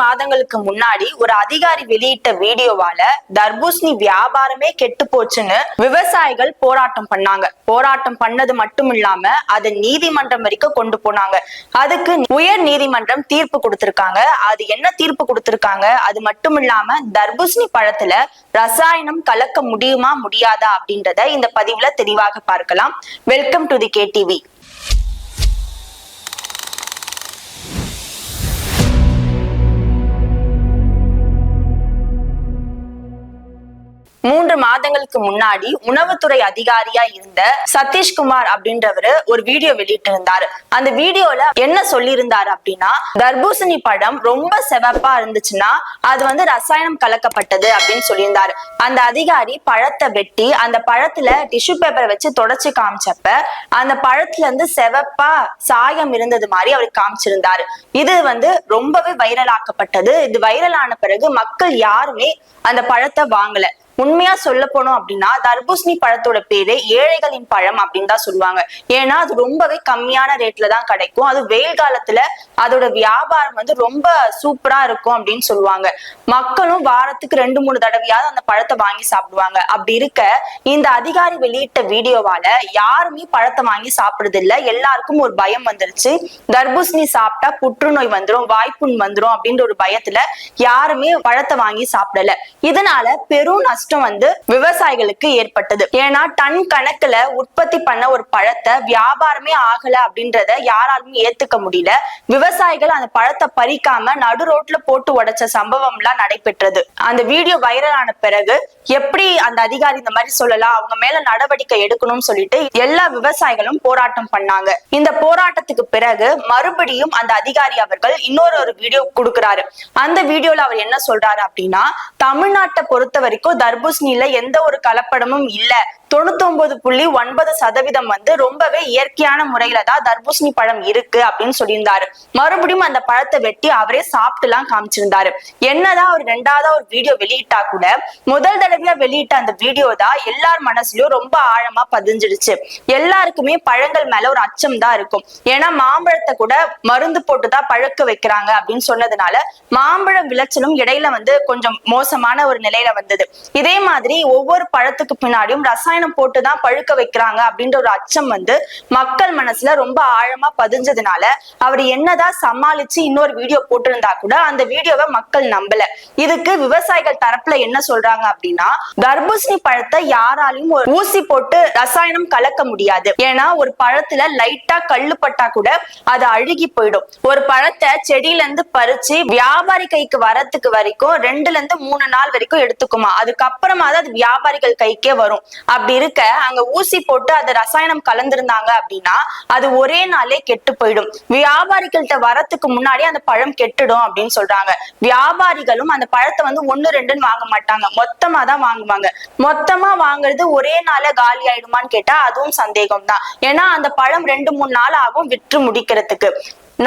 மாதங்களுக்கு முன்னாடி ஒரு அதிகாரி வெளியிட்ட வீடியோவால தர்பூசணி வியாபாரமே கெட்டு போச்சுன்னு விவசாயிகள் போராட்டம் பண்ணாங்க. போராட்டம் பண்ணது மட்டும் இல்லாம அதை நீதிமன்றம் வரைக்கும் கொண்டு போனாங்க. அதுக்கு உயர் நீதிமன்றம் தீர்ப்பு கொடுத்திருக்காங்க. அது என்ன தீர்ப்பு கொடுத்திருக்காங்க, அது மட்டும் இல்லாம தர்பூசணி பழத்துல ரசாயனம் கலக்க முடியுமா முடியாதா அப்படின்றத இந்த பதிவுல தெளிவாக பார்க்கலாம். Welcome to the KTV. 3 மாதங்களுக்கு முன்னாடி உணவுத்துறை அதிகாரியா இருந்த சதீஷ்குமார் அப்படின்றவரு ஒரு வீடியோ வெளியிட்டிருந்தாரு. அந்த வீடியோல என்ன சொல்லியிருந்தாரு அப்படின்னா, தர்பூசணி பழம் ரொம்ப செவப்பா இருந்துச்சுன்னா அது ரசாயனம் கலக்கப்பட்டது அப்படின்னு சொல்லியிருந்தாரு. அந்த அதிகாரி பழத்தை வெட்டி அந்த பழத்துல டிஷ்யூ பேப்பரை வச்சு தொடச்சு காமிச்சப்ப அந்த பழத்துல இருந்து செவப்பா சாயம் இருந்தது மாதிரி அவர் காமிச்சிருந்தாரு. இது ரொம்பவே வைரல் ஆக்கப்பட்டது. இது வைரல் ஆன பிறகு மக்கள் யாருமே அந்த பழத்தை வாங்கல. உண்மையா சொல்ல போனோம் அப்படின்னா தர்பூசணி பழத்தோட பேரு ஏழைகளின் பழம் அப்படின்னு தான் சொல்லுவாங்க. ஏன்னா அது ரொம்பவே கம்மியான ரேட்ல தான் கிடைக்கும். அது வெயில் காலத்துல அதோட வியாபாரம் ரொம்ப சூப்பரா இருக்கும் அப்படின்னு சொல்லுவாங்க. மக்களும் வாரத்துக்கு 2-3 தடவையாவது அந்த பழத்தை வாங்கி சாப்பிடுவாங்க. அப்படி இருக்க இந்த அதிகாரி வெளியிட்ட வீடியோவால யாருமே பழத்தை வாங்கி சாப்பிடுறது இல்ல. எல்லாருக்கும் ஒரு பயம் வந்துருச்சு. தர்பூசணி சாப்பிட்டா புற்றுநோய் வந்துரும், வாய்ப்புண் வந்துரும் அப்படின்ற ஒரு பயத்துல யாருமே பழத்தை வாங்கி சாப்பிடல. இதனால பெரும் நஷ்டம் விவசாயிகளுக்கு ஏற்பட்டது. ஏன்னா டன் கணக்குல உற்பத்தி பண்ண ஒரு பழத்தை வியாபாரமே ஆகல அப்படின்றத யாராலுமே ஏத்துக்க முடியல. விவசாயிகள் அந்த பழத்தை பறிக்காம நடு ரோட்ல போட்டு உடைச்ச சம்பவம் எல்லாம் நடைபெற்றது. அந்த வீடியோ வைரல் ஆன பிறகு எப்படி அந்த அதிகாரி இந்த மாதிரி சொல்லலாம், அவங்க மேல நடவடிக்கை எடுக்கணும்னு சொல்லிட்டு எல்லா விவசாயிகளும் போராட்டம் பண்ணாங்க. இந்த போராட்டத்துக்கு பிறகு மறுபடியும் அந்த அதிகாரி அவர்கள் இன்னொரு வீடியோ கொடுக்கிறாரு. அந்த வீடியோல அவர் என்ன சொல்றாரு அப்படின்னா, தமிழ்நாட்டை பொறுத்த வரைக்கும் தர்பூசணியில எந்த ஒரு கலப்படமும் இல்ல, 99.9% ரொம்பவே இயற்கையான முறையில தான் தர்பூசணி பழம் இருக்கு அப்படின்னு சொல்லியிருந்தாரு. மறுபடியும் அந்த பழத்தை வெட்டி அவரே சாப்பிட்டு எல்லாம் காமிச்சிருந்தாரு. என்னதான் அவர் 2வது ஒரு வீடியோ வெளியிட்டா கூட முதல் தடவையா வெளியிட்ட அந்த வீடியோ தான் எல்லார் மனசுலயும் ரொம்ப ஆழமா பதிஞ்சிடுச்சு. எல்லாருக்குமே பழங்கள் மேல ஒரு அச்சம் தான் இருக்கும். ஏன்னா மாம்பழத்தை கூட மருந்து போட்டுதான் பழுக்க வைக்கிறாங்க அப்படின்னு சொன்னதுனால மாம்பழம் விளைச்சலும் இடையில கொஞ்சம் மோசமான ஒரு நிலையில வந்தது. இதே மாதிரி ஒவ்வொரு பழத்துக்கு பின்னாடியும் ரசாயனம் போட்டுதான் பழுக்க வைக்கிறாங்க அப்படின்ற ஒரு அச்சம் மக்கள் மனசுல ரொம்ப ஆழமா பதிஞ்சதுனால அவர் என்னதான் சமாளிச்சு இன்னொரு வீடியோ போட்டிருந்தா கூட அந்த வீடியோவை மக்கள் நம்பல. இதுக்கு விவசாயிகள் தரப்புல என்ன சொல்றாங்க அப்படின்னா, தர்பூசணி பழத்தை யாராலையும் ஒரு ஊசி போட்டு ரசாயனம் கலக்க முடியாது. ஏன்னா ஒரு பழத்துல லைட்டா கல்லு பட்டா கூட அது அழுகி போயிடும். ஒரு பழத்தை செடியில இருந்து பறிச்சு வியாபாரி கைக்கு வரத்துக்கு வரைக்கும் 2-3 நாள் வரைக்கும் எடுத்துக்குமா. அதுக்கப்புறமா தான் அது வியாபாரிகள் கைக்கே வரும். அப்படி இருக்க அங்க ஊசி போட்டு அதை ரசாயனம் கலந்திருந்தாங்க அப்படின்னா அது ஒரே நாளே கெட்டு போயிடும். வியாபாரிகள்கிட்ட வரத்துக்கு முன்னாடி அந்த பழம் கெட்டுடும் அப்படின்னு சொல்றாங்க. வியாபாரிகளும் அந்த பழத்தை 1-2 வாங்க மாட்டாங்க, மொத்தமா தான் வாங்குவாங்க. மொத்தமா வாங்குறது ஒரே நாள காலி ஆயிடுமான்னு கேட்டா அதுவும் சந்தேகம் தான். ஏன்னா அந்த பழம் 2-3 நாள் ஆகும் விற்று முடிக்கிறதுக்கு.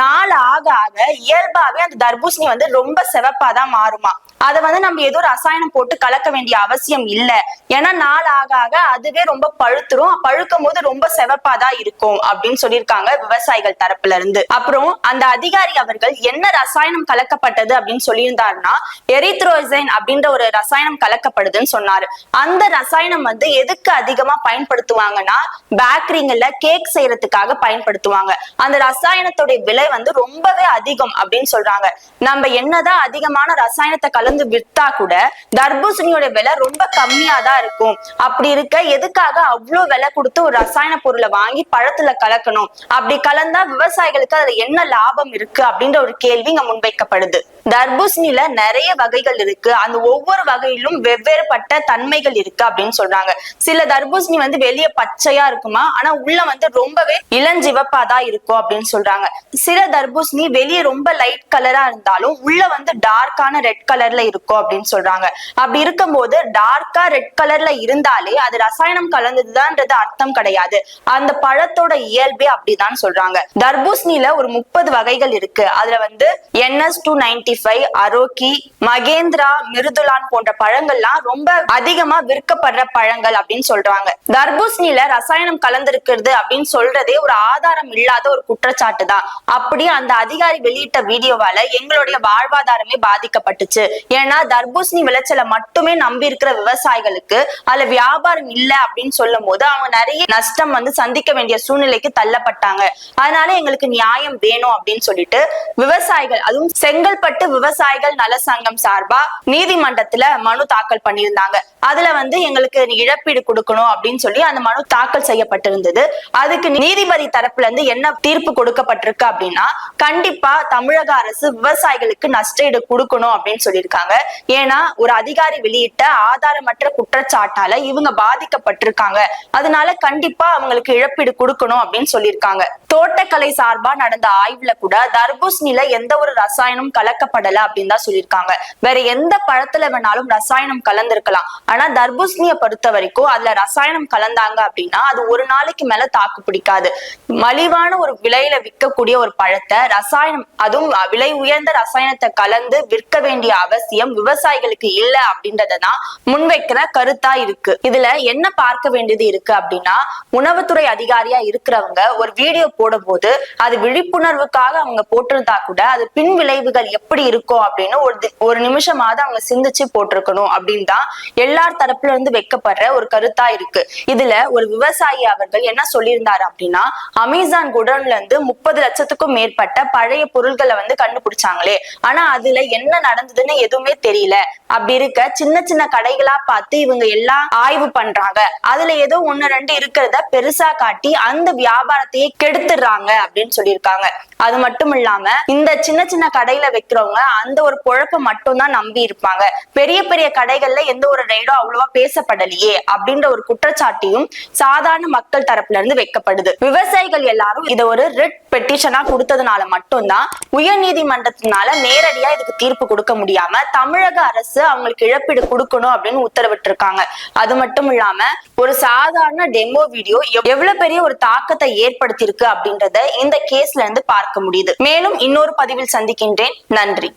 நாள் ஆக ஆக இயல்பாவே அந்த தர்பூசணி ரொம்ப செவப்பாதான் மாறுமா. அதை நம்ம ஏதோ ரசாயனம் போட்டு கலக்க வேண்டிய அவசியம் இல்ல. ஏன்னா நாள் ஆக ஆக அதுவே ரொம்ப பழுத்துரும். பழுக்கும் போது ரொம்ப செவப்பாதான் இருக்கும் அப்படின்னு சொல்லியிருக்காங்க விவசாயிகள் தரப்புல இருந்து. அப்புறம் அந்த அதிகாரி அவர்கள் என்ன ரசாயனம் கலக்கப்பட்டது அப்படின்னு சொல்லியிருந்தாருன்னா, எரித்ரோசைன் அப்படின்ற ஒரு ரசாயனம் கலக்கப்படுதுன்னு சொன்னாரு. அந்த ரசாயனம் எதுக்கு அதிகமா பயன்படுத்துவாங்கன்னா பேக்கரிங்கள்ல கேக் செய்யறதுக்காக பயன்படுத்துவாங்க. அந்த ரசாயனத்துடைய விலை ரொம்பவே அதிகம் அப்படின்னு சொல்றாங்க. நம்ம என்னதான் அதிகமான ரசாயனத்தை கலந்து வித்தா கூட தர்பூசணியோட விலை ரொம்ப கம்மியா தான் இருக்கும். அப்படி இருக்க எதுக்காக அவ்வளவு விலை கொடுத்து ஒரு ரசாயன பொருளை வாங்கி பழத்துல கலக்கணும்? அப்படி கலந்தா விவசாயிகளுக்கு அதுல என்ன லாபம் இருக்கு அப்படின்ற ஒரு கேள்வி இங்க முன்வைக்கப்படுது. தர்பூசணியில நிறைய வகைகள் இருக்கு. அந்த ஒவ்வொரு வகையிலும் வெவ்வேறுபட்ட தன்மைகள் இருக்கு அப்படின்னு சொல்றாங்க. சில தர்பூசணி வெளியே பச்சையா இருக்குமா, ஆனா உள்ள ரொம்பவே இளஞ்சிவப்பா தான் இருக்கும் அப்படின்னு சொல்றாங்க. சில தர்பூசணி வெளியே ரொம்ப லைட் கலரா இருந்தாலும் உள்ள டார்க்கான ரெட் கலர்ல இருக்கும் அப்படின்னு சொல்றாங்க. அப்படி இருக்கும்போது டார்க்கா ரெட் கலர்ல இருந்தாலே அது ரசாயனம் கலந்ததுதான்றது அர்த்தம் கிடையாது. அந்த பழத்தோட இயல்பே அப்படிதான் சொல்றாங்க. தர்பூசணியில ஒரு 30 வகைகள் இருக்கு. அதுல NS295, அரோக்கி, மகேந்திரா, மிருதுலான் போன்ற பழங்கள்லாம் ரொம்ப அதிகமா விற்கப்படுற பழங்கள் அப்படின்னு சொல்றாங்க. தர்பூசணியில ரசாயனம் கலந்திருக்கிறது அப்படின்னு சொல்றதே ஒரு ஆதாரம் இல்லாத ஒரு குற்றச்சாட்டு தான். அப்படி அந்த அதிகாரி வெளியிட்ட வீடியோவால எங்களுடைய வாழ்வாதாரமே பாதிக்கப்பட்டுச்சு. ஏன்னா தர்பூசணி விளைச்சலை மட்டுமே நம்பி இருக்கிற விவசாயிகளுக்கு அதுல வியாபாரம் இல்ல அப்படின்னு சொல்லும் போது அவங்க நிறைய நஷ்டம் சந்திக்க வேண்டிய சூழ்நிலைக்கு தள்ளப்பட்டாங்க. அதனால எங்களுக்கு நியாயம் வேணும் அப்படின்னு சொல்லிட்டு விவசாயிகள், அதுவும் செங்கல்பட்டு விவசாயிகள் நல சங்கம் சார்பா நீதிமன்றத்துல மனு தாக்கல் பண்ணியிருந்தாங்க. அதுல எங்களுக்கு இழப்பீடு கொடுக்கணும் அப்படின்னு சொல்லி அந்த மனு தாக்கல் செய்யப்பட்டிருந்தது. அதுக்கு நீதிபதி தரப்புல இருந்து என்ன தீர்ப்பு கொடுக்கப்பட்டிருக்கு அப்படின்னா, கண்டிப்பா தமிழக அரசு விவசாயிகளுக்கு நஷ்டஈடு கொடுக்கணும் அப்படின்னு சொல்லியிருக்காங்க. ஏன்னா ஒரு அதிகாரி வெளியிட்ட ஆதாரமற்ற குற்றச்சாட்டால இவங்க பாதிக்கப்பட்டிருக்காங்க. அதனால கண்டிப்பா அவங்களுக்கு இழப்பீடு கொடுக்கணும் அப்படின்னு சொல்லியிருக்காங்க. தோட்டக்கலை சார்பா நடந்த ஆய்வுல கூட தர்பூசணில எந்த ஒரு ரசாயனம் கலக்கப்படல அப்படின்னு தான் சொல்லியிருக்காங்க. வேற எந்த பழத்துல வேணாலும் ரசாயனம் கலந்திருக்கலாம். ஆனா தர்பூசணிய பொறுத்த வரைக்கும் அதுல ரசாயனம் கலந்தாங்க அப்படின்னா அது ஒரு நாளைக்கு மேல தாக்கு பிடிக்காது. மலிவான ஒரு விலையில விற்கக்கூடிய ஒரு பழத்தை ரசாயனம், அதுவும் விலை உயர்ந்த ரசாயனத்தை கலந்து விற்க வேண்டிய அவசியம் விவசாயிகளுக்கு இல்ல அப்படின்றதான் முன்வைக்கிற கருத்தா இருக்கு. இதுல என்ன பார்க்க வேண்டியது இருக்கு அப்படின்னா, உணவுத்துறை அதிகாரியா இருக்கிறவங்க ஒரு வீடியோ போடும் போது அது விழிப்புணர்வுக்காக அவங்க போட்டிருந்தா கூட அது பின் விளைவுகள் எப்படி இருக்கும் அப்படின்னு ஒரு நிமிஷமாவது அவங்க சிந்திச்சு போட்டிருக்கணும் அப்படின்னு தான் எல்லார் தரப்புல இருந்து வைக்கப்படுற ஒரு கருத்தா இருக்கு. இதுல ஒரு விவசாயி அவர்கள் என்ன சொல்லியிருந்தாரு அப்படின்னா, அமேசான் குடோன்ல இருந்து 30 லட்சத்துக்கும் மேற்பட்ட பழைய பொருட்களை கண்டுபிடிச்சாங்களே, ஆனா அதுல என்ன நடந்ததுன்னு எதுவுமே தெரியல. அப்படி இருக்க சின்ன சின்ன கடைகளா பார்த்து இவங்க எல்லாம் ஆய்வு பண்றாங்க. அதுல ஏதோ 1-2 இருக்கிறத பெருசா காட்டி அந்த வியாபாரத்தையே கெடுத்துடுறாங்க அப்படின்னு சொல்லியிருக்காங்க. அது மட்டும் இல்லாம இந்த சின்ன சின்ன கடையில வைக்கிறவங்க அந்த ஒரு பொழப்ப மட்டும் தான் நம்பி இருப்பாங்க. பெரிய பெரிய கடைகள்ல எந்த ஒரு ரைடும் அவ்வளவா பேசப்படலையே அப்படின்ற ஒரு குற்றச்சாட்டியும் சாதாரண மக்கள் தரப்புல இருந்து வைக்கப்படுது. விவசாயிகள் எல்லாரும் இதை ஒரு ரிட் பெட்டிஷனா கொடுத்ததுனால மட்டும்தான் உயர் நீதிமன்றத்தினால நேரடியா இதுக்கு தீர்ப்பு கொடுக்க முடியாம தமிழக அரசு அவங்களுக்கு இழப்பீடு கொடுக்கணும் அப்படின்னு உத்தரவிட்டு இருக்காங்க. அது மட்டும் இல்லாம ஒரு சாதாரண டெமோ வீடியோ எவ்வளவு பெரிய ஒரு தாக்கத்தை ஏற்படுத்தி இருக்கு அப்படின்றத இந்த கேஸ்ல இருந்து பார்க்க முடியுது. மேலும் இன்னொரு பதிவில் சந்திக்கின்றேன். நன்றி.